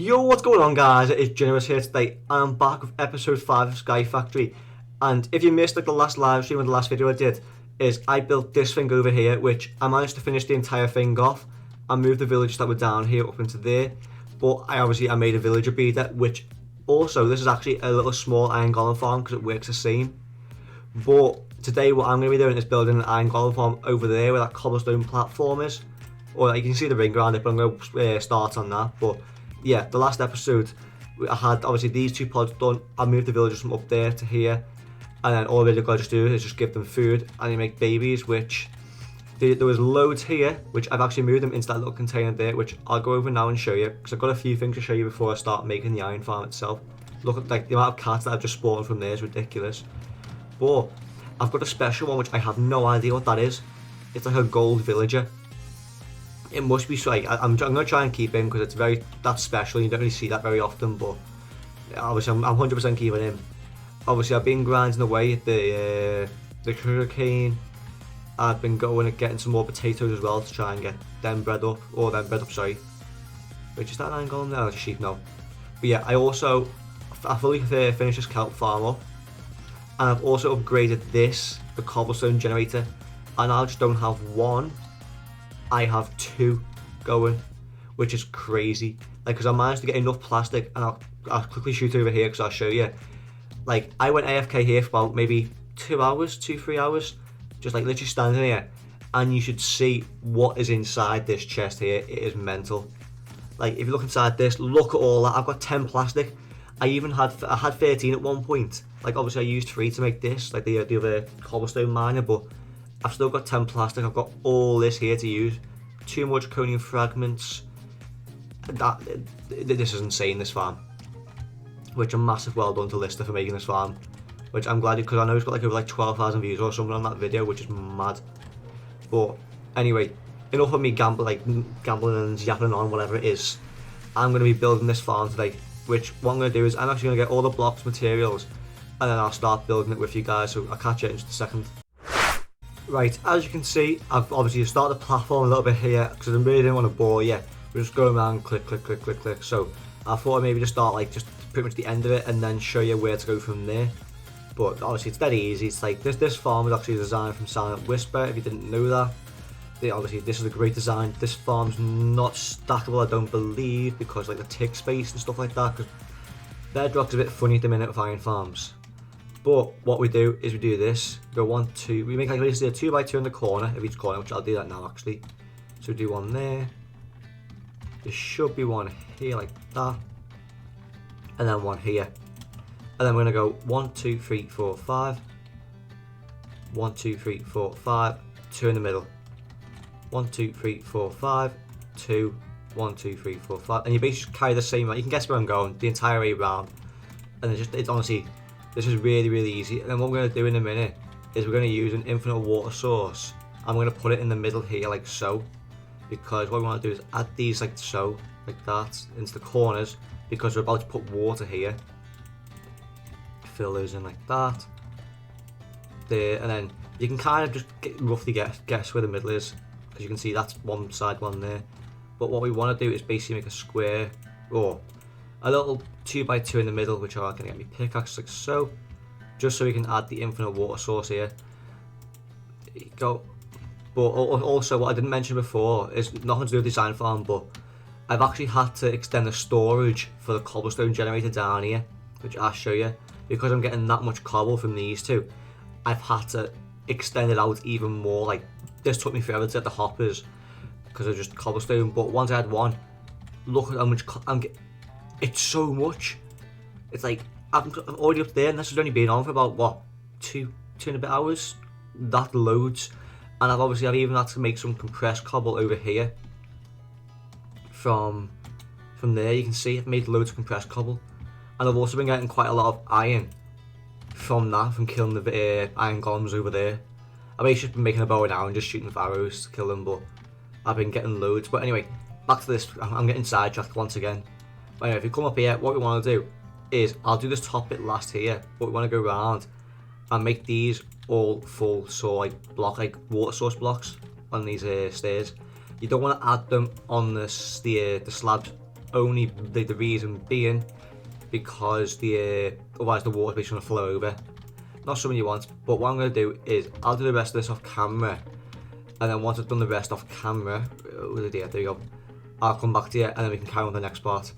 Yo, what's going on, guys? It's Generous here today. I'm back with episode 5 of Sky Factory. And if you missed like the last live stream and the last video I did, is I built this thing over here, which I managed to finish the entire thing off. I moved the villagers that were down here up into there. But I made a villager breeder, which also, this is actually a little small iron golem farm because it works the same. But today what I'm going to be doing is building an iron golem farm over there where that cobblestone platform is. Or you can see the ring around it, but I'm going to start on that. But yeah, the last episode, I had obviously these 2 pods done. I moved the villagers from up there to here, and then all they've got to just do is just give them food, and they make babies, which there was loads here, which I've actually moved them into that little container there, which I'll go over now and show you, because I've got a few things to show you before I start making the iron farm itself. Look at like the amount of cats that I've just spawned from there is ridiculous. But I've got a special one, which I have no idea what that is. It's like a gold villager. It must be like I'm going to try and keep him because that's special. You don't really see that very often, but obviously I'm 100% keeping him. Obviously I've been grinding away at the sugarcane. I've been going and getting some more potatoes as well to try and get them bred up, sorry. Which is that an iron golem? No, it's a sheep, no. But yeah, I fully finished this kelp farm up, and I've also upgraded the cobblestone generator, and I just don't have one. I have 2 going, which is crazy. Like, because I managed to get enough plastic, and I'll quickly shoot over here because I'll show you. Like, I went AFK here for about maybe 3 hours, just like literally standing here, and you should see what is inside this chest here. It is mental. Like, if you look inside this, look at all that. I've got 10 plastic. I had 13 at one point. Like, obviously I used 3 to make this, like the other cobblestone miner, but I've still got 10 plastic. I've got all this here to use. 2 more draconian fragments. This is insane, this farm. Which a massive well done to Lister for making this farm. Which I'm glad, because I know it's got like over 12,000 views or something on that video, which is mad. But anyway, enough of me gambling and yapping on, whatever it is. I'm going to be building this farm today. Which what I'm going to do is I'm actually going to get all the blocks, materials, and then I'll start building it with you guys. So I'll catch you in just a second. Right, as you can see, I've obviously started the platform a little bit here because I really didn't want to bore you. We're just going around, click. So I thought I'd maybe just start like just pretty much the end of it and then show you where to go from there. But obviously it's very easy. It's like this farm is actually designed from Silent Whisper, if you didn't know that. Obviously this is a great design. This farm's not stackable, I don't believe, because like the tick space and stuff like that, because Bedrock's a bit funny at the minute with iron farms. But what we do is we do this, go 1, 2, we make like basically a 2x2 in the corner of each corner, which I'll do that now actually. So we do one there, there should be one here like that, and then one here. And then we're going to go 1, 2, 3, 4, 5, 1, 2, 3, 4, 5, 2 in the middle, 1, 2, 3, 4, 5, 2, 1, 2, 3, 4, 5, and you basically carry the same amount. You can guess where I'm going, the entire way around, and it's honestly, this is really easy. And then what we're going to do in a minute is we're going to use an infinite water source. I'm going to put it in the middle here like so, because what we want to do is add these like so, like that, into the corners, because we're about to put water here. Fill those in like that. There, and then you can kind of just roughly guess where the middle is, because you can see that's one side, one there. But what we want to do is basically make a square, or a little 2x2 in the middle, which are going to get me pickaxe like so, just so we can add the infinite water source here. There you go. But also, what I didn't mention before is nothing to do with design farm, but I've actually had to extend the storage for the cobblestone generator down here, which I'll show you, because I'm getting that much cobble from these 2. I've had to extend it out even more. Like, this took me forever to get the hoppers because of just cobblestone, but once I had one, look at how much I'm getting. It's so much. It's like I'm already up there, and this has only been on for about what, 2 and a bit hours. That loads, and I've even had to make some compressed cobble over here. From there, you can see I've made loads of compressed cobble, and I've also been getting quite a lot of iron from killing the iron golems over there. I've basically been making a bow now and just shooting with arrows to kill them, but I've been getting loads. But anyway, back to this. I'm getting sidetracked once again. But anyway, if you come up here, what we want to do is, I'll do this top bit last here, but we want to go around and make these all full, so like water source blocks on these stairs. You don't want to add them on the slabs only the reason being because otherwise the water's basically going to flow over. Not something you want, but what I'm going to do is I'll do the rest of this off camera, and then once I've done the rest off camera, there we go, I'll come back to you and then we can carry on the next part.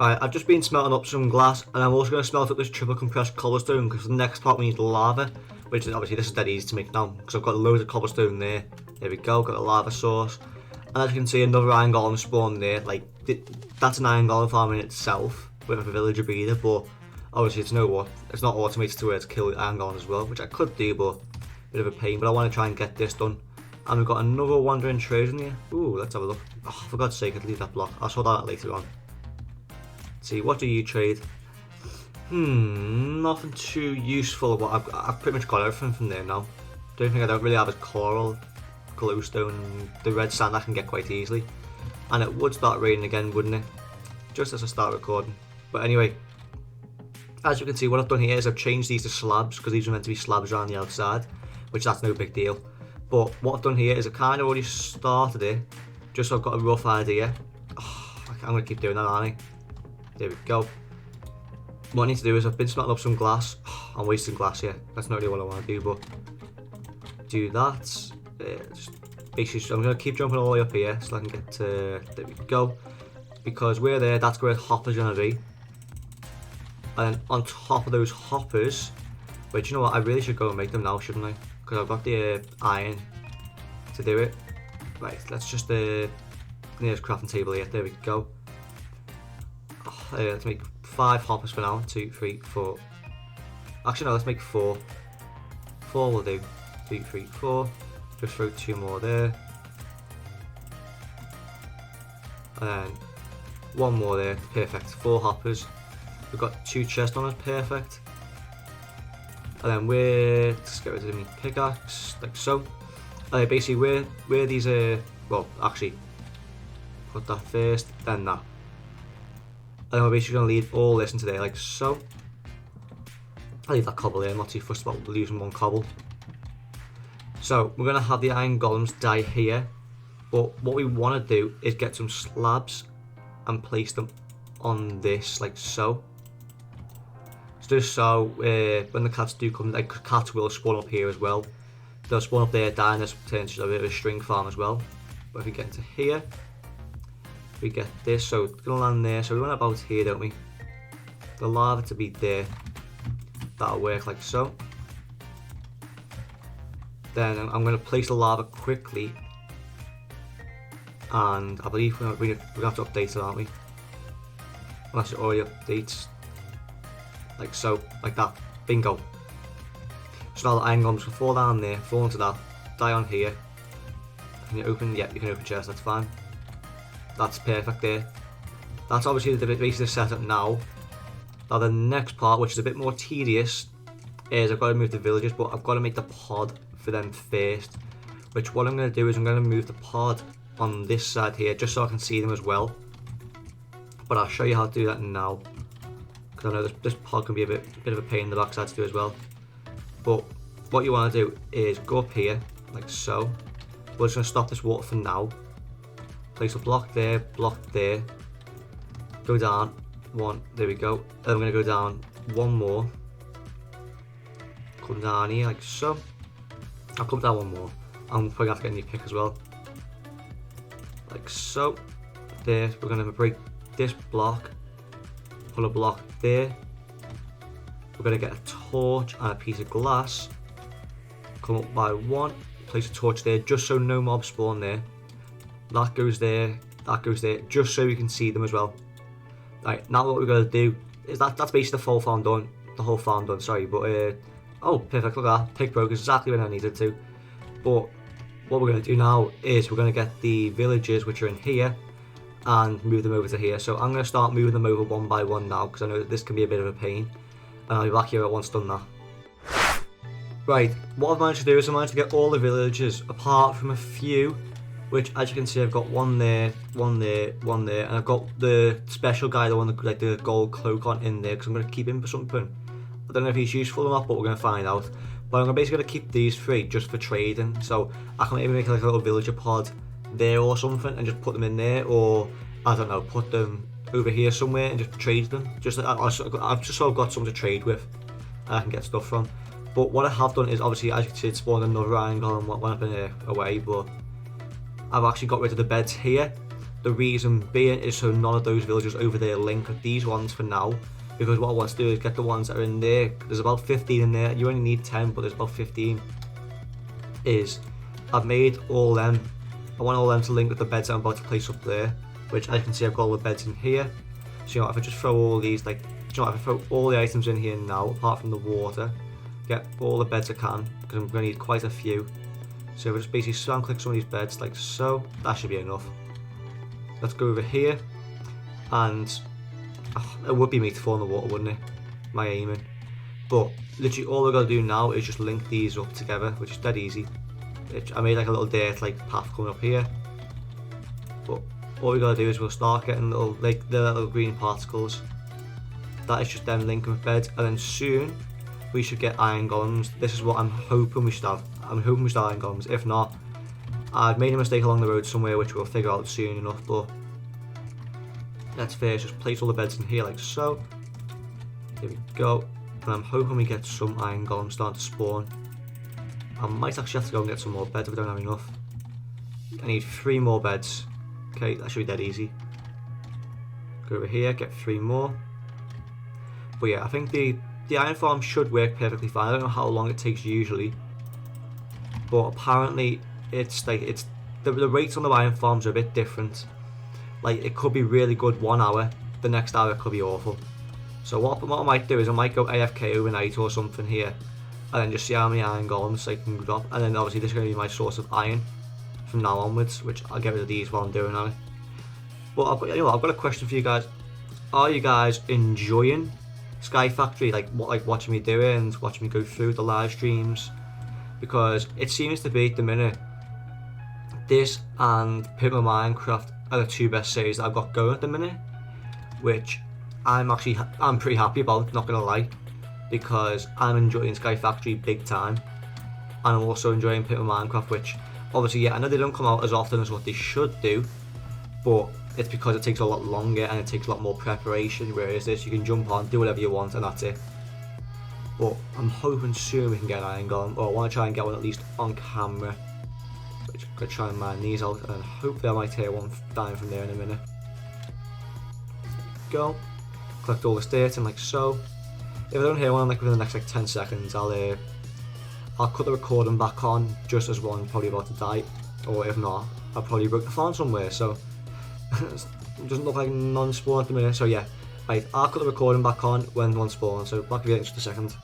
Alright, I've just been smelting up some glass, and I'm also going to smelt up this triple compressed cobblestone because the next part we need lava, which is obviously this is dead easy to make now because I've got loads of cobblestone there. There we go, got the lava source, and as you can see another iron golem spawned there. Like that's an iron golem farm in itself with a villager breeder, but obviously it's it's not automated to where to kill iron golems as well, which I could do, but a bit of a pain. But I want to try and get this done. And we've got another wandering trade in here. Ooh, let's have a look. Oh, for God's sake, I'd leave that block. I'll sort that out later on. Let's see, what do you trade? Nothing too useful, but I've pretty much got everything from there now. The only thing I don't really have is coral, glowstone, and the red sand I can get quite easily. And it would start raining again, wouldn't it? Just as I start recording. But anyway, as you can see, what I've done here is I've changed these to slabs because these are meant to be slabs around the outside, which that's no big deal. But what I've done here is I've kind of already started it, just so I've got a rough idea. Oh, I'm going to keep doing that, aren't I? There we go. What I need to do is I've been smelting up some glass. Oh, I'm wasting glass here. That's not really what I want to do, but do that. Just basically, I'm going to keep jumping all the way up here so I can get to, there we go. Because we're there, that's where the hopper's going to be. And then on top of those hoppers, which you know what, I really should go and make them now, shouldn't I? Because I've got the iron to do it. Right, let's just near this crafting table here. There we go. Oh, let's make 5 hoppers for now. 2, 3, 4. Actually, no, let's make 4. 4 will do. 2, 3, 4. Just throw 2 more there. And then 1 more there. Perfect. 4 hoppers. We've got 2 chests on us. Perfect. And then let's get rid of the pickaxe, like so. Basically, where these well, actually, put that first, then that. And then we're basically going to leave all this into there, like so. I'll leave that cobble there, I'm not too fussed about losing 1 cobble. So, we're going to have the iron golems die here. But what we want to do is get some slabs and place them on this, like so. Just so when the cats do come, like cats will spawn up here as well. They'll spawn up there, die, and this turns into a bit of a string farm as well. But if we get into here, we get this, so it's gonna land there. So we want about here, don't we? The lava to be there. That'll work like so. Then I'm gonna place the lava quickly, and I believe we're gonna have to update it, aren't we? Unless it already updates. Like so, like that. Bingo. So now the iron golems can fall down there, fall into that, die on here. Can you open? Yeah, you can open chests, that's fine. That's perfect there. That's obviously the basically setup now. Now the next part, which is a bit more tedious, is I've got to move the villagers, but I've got to make the pod for them first. Which what I'm going to do is I'm going to move the pod on this side here, just so I can see them as well. But I'll show you how to do that now. I know this pod can be a bit of a pain in the backside to do as well. But what you want to do is go up here, like so. We're just going to stop this water for now. Place a block there, go down, 1, there we go. Then we're going to go down 1 more. Come down here, like so. I'll come down 1 more. I'm probably going to have to get a new pick as well. Like so. There, we're going to break this block. Put a block there. We're going to get a torch and a piece of glass. Come up by 1. Place a torch there just so no mobs spawn there. That goes there. That goes there. Just so we can see them as well. Right, now what we're going to do is that's basically the full farm done. The whole farm done, sorry. But, oh, perfect. Look at that. Pick broke is exactly when I needed to. But what we're going to do now is we're going to get the villagers which are in here and move them over to here. So I'm going to start moving them over 1 by 1 now because I know that this can be a bit of a pain. And I'll be back here once done that. Right, what I've managed to do is I managed to get all the villagers apart from a few, which as you can see I've got 1 there, 1 there, 1 there, and I've got the special guy, the one with like the gold cloak on in there because I'm going to keep him for something. I don't know if he's useful or not, but we're going to find out. But I'm basically going to keep these 3 just for trading, so I can maybe make like a little villager pod there or something and just put them in there, or I don't know, put them over here somewhere and just trade them. I've just sort of got something to trade with and I can get stuff from. But what I have done is, obviously, as you can see, it spawned another iron golem when I've been away, but I've actually got rid of the beds here. The reason being is so none of those villagers over there link with these ones for now, because what I want to do is get the ones that are in there. There's about 15 in there. You only need 10, but there's about 15. I've made all them. I want all them to link with the beds that I'm about to place up there, which, as you can see, I've got all the beds in here. So, you know, if I just throw all these, like, if I throw all the items in here now, apart from the water, get all the beds I can, because I'm going to need quite a few. So if I just basically spam click some of these beds like so, that should be enough. Let's go over here, and it would be me to fall in the water, wouldn't it? My aiming. But literally all we're going to do now is just link these up together, which is dead easy. I made like a little dirt like path coming up here. But all we got to do is we'll start getting little, like, the little green particles. That is just them linking with beds, and then soon we should get iron golems. This is what I'm hoping we should have. I'm hoping we should have iron golems. If not, I've made a mistake along the road somewhere, which we'll figure out soon enough. But let's first just place all the beds in here like so. There we go. And I'm hoping we get some iron golems starting to spawn. I might actually have to go and get some more beds if we don't have enough. I need 3 more beds. Okay, that should be dead easy. Go over here, get 3 more. But yeah, I think the iron farm should work perfectly fine. I don't know how long it takes usually, but apparently it's like the rates on the iron farms are a bit different. Like, it could be really good 1 hour, the next hour it could be awful. So what I might do is I might go AFK overnight or something here, and then just see how many iron golems I can drop, and then obviously this is going to be my source of iron from now onwards, which I'll get rid of these while I'm doing it. But I've got a question for you guys. Are you guys enjoying Sky Factory, like watching me do it and watching me go through the live streams? Because it seems to be, at the minute, this and MysteriousPayne are the 2 best series that I've got going at the minute, which I'm pretty happy about, not gonna lie, because I'm enjoying Sky Factory big time, and I'm also enjoying MysteriousPayne, which obviously, yeah, I know they don't come out as often as what they should do, but it's because it takes a lot longer and it takes a lot more preparation, whereas this, you can jump on, do whatever you want, and that's it. But I'm hoping soon we can get an iron golem, or I want to try and get one at least on camera. So I'm going to try and mine these out, and then hopefully I might hear one dying from there in a minute. Go. Collect all the dirt and like so. If I don't hear one like within the next like 10 seconds, I'll cut the recording back on just as one's probably about to die, or if not, I'll probably broke the farm somewhere, so it doesn't look like non-spawn at the minute. So yeah, right, I'll cut the recording back on when one spawns, so back again in just a second.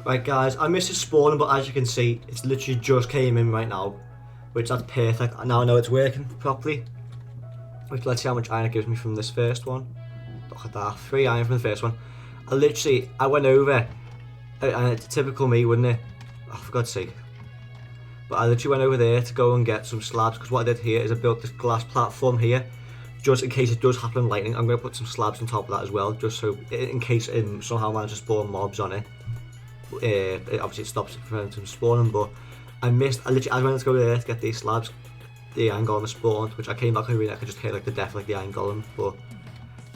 Right guys, I missed it spawning, but as you can see, it's literally just came in right now, which that's perfect. Now I know it's working properly. Let's see how much iron it gives me from this first one. Look at that, 3 iron from the first one. I went over, and it's typical me, wouldn't it? Oh, for God's sake. But I literally went over there to go and get some slabs, because what I did here is I built this glass platform here, just in case it does happen lightning. I'm going to put some slabs on top of that as well, just so in case it somehow manages to spawn mobs on it. Obviously it stops it from spawning, but I went to go there to get these slabs. The iron golem spawned, which I came back over and I could just hear like the death like the iron golem. But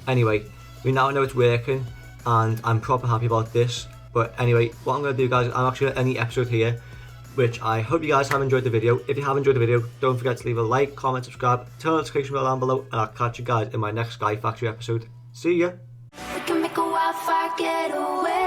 anyway, we now know it's working, and I'm proper happy about this. But anyway, what I'm going to do, guys, I'm actually going to end the episode here, which I hope you guys have enjoyed the video. If you have enjoyed the video, don't forget to leave a like, comment, subscribe, turn on the notification bell down below, and I'll catch you guys in my next Sky Factory episode. See ya! We can make a wildfire get away.